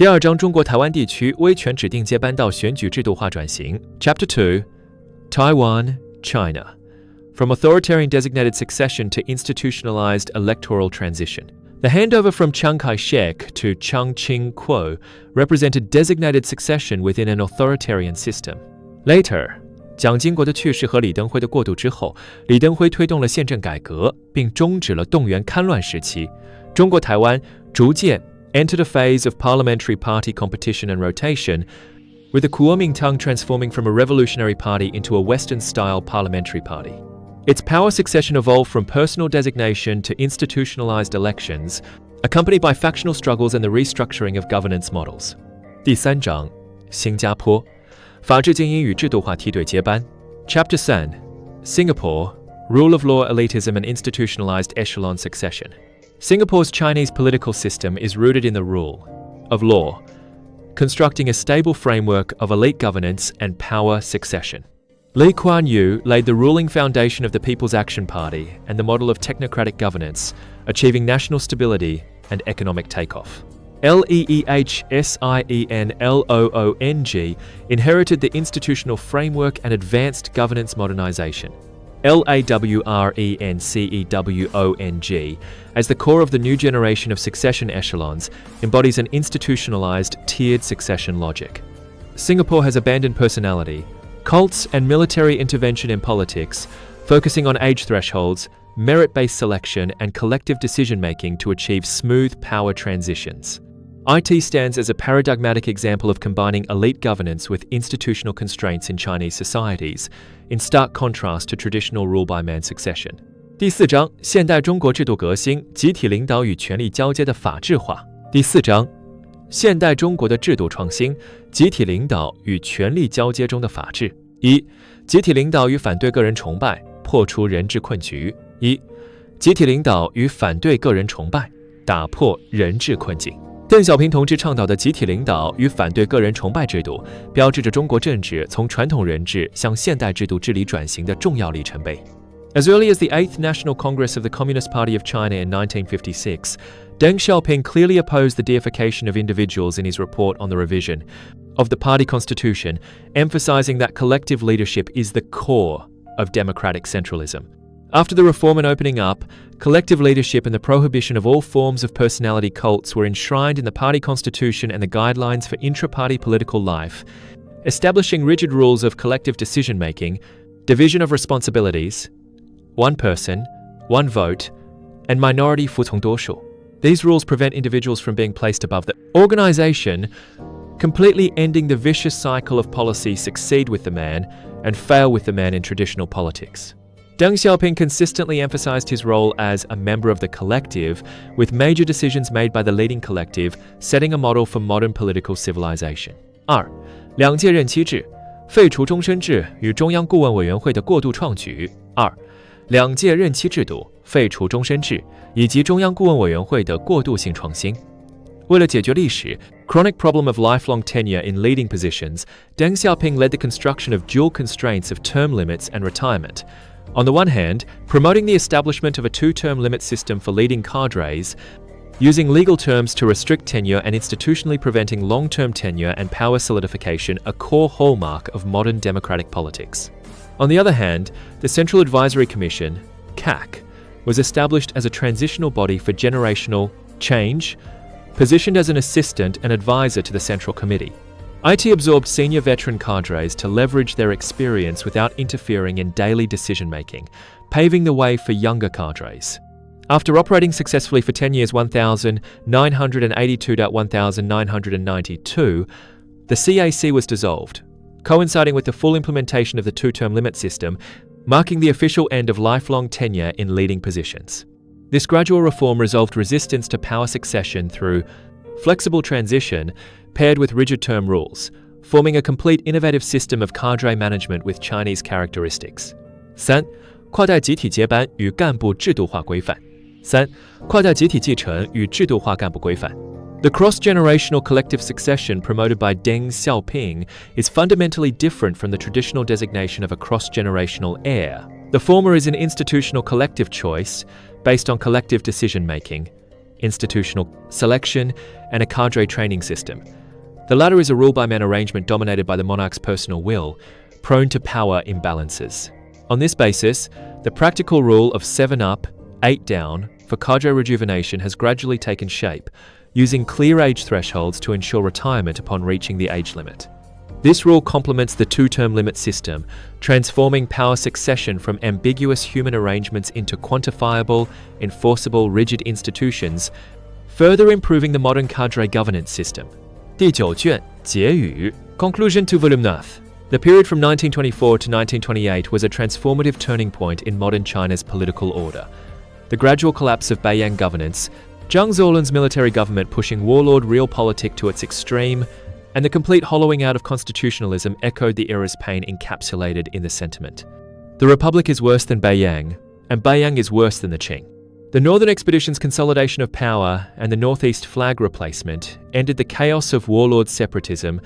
第二章中国台湾地区威权指定接班到选举制度化转型 Chapter 2 Taiwan, China From authoritarian designated succession to institutionalized electoral transition. The handover from Chiang Kai-shek to Chiang Ching-kuo represented designated succession within an authoritarian system. Later, 蒋经国的去世和李登辉的过渡之后，李登辉推动了宪政改革，并终止了动员戡乱时期。中国台湾逐渐 entered a phase of parliamentary party competition and rotation, with the Kuomintang transforming from a revolutionary party into a Western-style parliamentary party. Its power succession evolved from personal designation to institutionalized elections, accompanied by factional struggles and the restructuring of governance models. 第三章，新加坡，法治精英与制度化梯队接班 Chapter 3 Singapore, Rule of Law Elitism and Institutionalized Echelon Succession. Singapore's Chinese political system is rooted in the rule of law, constructing a stable framework of elite governance and power succession. Lee Kuan Yew laid the ruling foundation of the People's Action Party and the model of technocratic governance, achieving national stability and economic takeoff. LEEHSIENLOONG inherited the institutional framework and advanced governance modernization. LAWRENCEWONG, as the core of the new generation of succession echelons, embodies an institutionalized, tiered succession logic. Singapore has abandoned personality, cults and military intervention in politics, focusing on age thresholds, merit-based selection, and collective decision-making to achieve smooth power transitions. IT stands as a paradigmatic example of combining elite governance with institutional constraints in Chinese societies, in stark contrast to traditional rule-by-man succession. 第四章，现代中国制度革新，集体领导与权力交接的法治化。第四章，现代中国的制度创新，集体领导与权力交接中的法治。一、集体领导与反对个人崇拜，破除人治困局。一、集体领导与反对个人崇拜，打破人治困境。邓小平同志倡导的集体领导与反对个人崇拜制度，标志着中国政治从传统人治向现代制度治理转型的重要里程碑。As early as the 8th National Congress of the Communist Party of China in 1956, Deng Xiaoping clearly opposed the deification of individuals in his report on the revision of the party constitution, emphasizing that collective leadership is the core of democratic centralism. After the reform and opening up, collective leadership and the prohibition of all forms of personality cults were enshrined in the party constitution and the guidelines for intra-party political life, establishing rigid rules of collective decision-making, division of responsibilities, one person, one vote, and minority 服从多数. These rules prevent individuals from being placed above the organization, completely ending the vicious cycle of policy succeed with the man and fail with the man in traditional politics. Deng Xiaoping consistently emphasized his role as a member of the collective, with major decisions made by the leading collective, setting a model for modern political civilization. 二、两届任期制，废除终身制与中央顾问委员会的过渡创举。二、两届任期制度，废除终身制以及中央顾问委员会的过渡性创新。为了解决历史 chronic problem of lifelong tenure in leading positions, Deng Xiaoping led the construction of dual constraints of term limits and retirement. On the one hand, promoting the establishment of a two-term limit system for leading cadres, using legal terms to restrict tenure and institutionally preventing long-term tenure and power solidification, a core hallmark of modern democratic politics. On the other hand, the Central Advisory Commission, CAC, was established as a transitional body for generational change, positioned as an assistant and advisor to the Central Committee. IT absorbed senior veteran cadres to leverage their experience without interfering in daily decision-making, paving the way for younger cadres. After operating successfully for 10 years 1982 to 1992, the CAC was dissolved, coinciding with the full implementation of the two-term limit system, marking the official end of lifelong tenure in leading positions. This gradual reform resolved resistance to power succession through flexible transition paired with rigid term rules, forming a complete innovative system of cadre management with Chinese characteristics. 三、跨代集体接班与干部制度化规范。三、跨代集体继承与制度化干部规范。The cross-generational collective succession promoted by Deng Xiaoping is fundamentally different from the traditional designation of a cross-generational heir. The former is an institutional collective choice based on collective decision-making, institutional selection, and a cadre training system. The latter is a rule-by-man arrangement dominated by the monarch's personal will, prone to power imbalances. On this basis, the practical rule of 7 up, 8 down for cadre rejuvenation has gradually taken shape, using clear age thresholds to ensure retirement upon reaching the age limit. This rule complements the 2-term limit system, transforming power succession from ambiguous human arrangements into quantifiable, enforceable, rigid institutions, further improving the modern cadre governance system. 第9卷结语 Conclusion to Volume 9. The period from 1924 to 1928 was a transformative turning point in modern China's political order. The gradual collapse of Beiyang governance, Zhang Zuolin's military government pushing warlord realpolitik to its extreme, and the complete hollowing out of constitutionalism echoed the era's pain encapsulated in the sentiment. The Republic is worse than Beiyang, and Beiyang is worse than the Qing. The Northern Expedition's consolidation of power and the Northeast flag replacement ended the chaos of warlord separatism,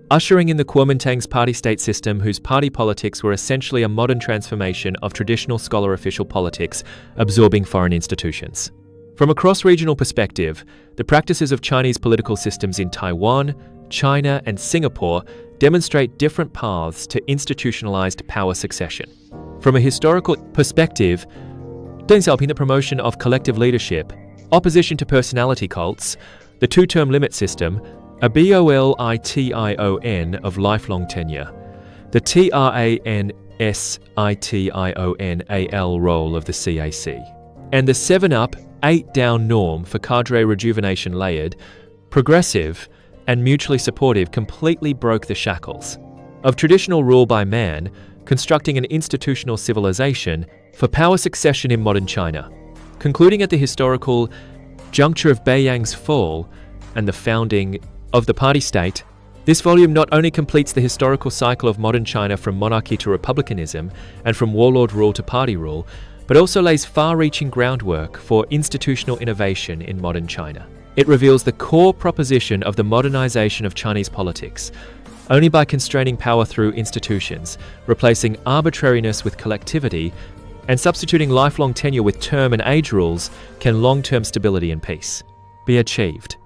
ushering in the Kuomintang's party-state system whose party politics were essentially a modern transformation of traditional scholar official politics, absorbing foreign institutions. From a cross-regional perspective, the practices of Chinese political systems in Taiwan, China, and Singapore demonstrate different paths to institutionalized power succession. From a historical perspective, Deng Xiaoping's promotion of collective leadership, opposition to personality cults, the 2-term limit system, a BOLITION of lifelong tenure, the TRANSITIONAL role of the CAC, and the 7 up, 8 down norm for cadre rejuvenation layered, progressive, and mutually supportive completely broke the shackles of traditional rule by man, constructing an institutional civilization for power succession in modern China. Concluding at the historical juncture of Beiyang's fall and the founding of the party state, this volume not only completes the historical cycle of modern China from monarchy to republicanism and from warlord rule to party rule, but also lays far-reaching groundwork for institutional innovation in modern China. It reveals the core proposition of the modernization of Chinese politics. Only by constraining power through institutions, replacing arbitrariness with collectivity, and substituting lifelong tenure with term and age rules, can long-term stability and peace be achieved.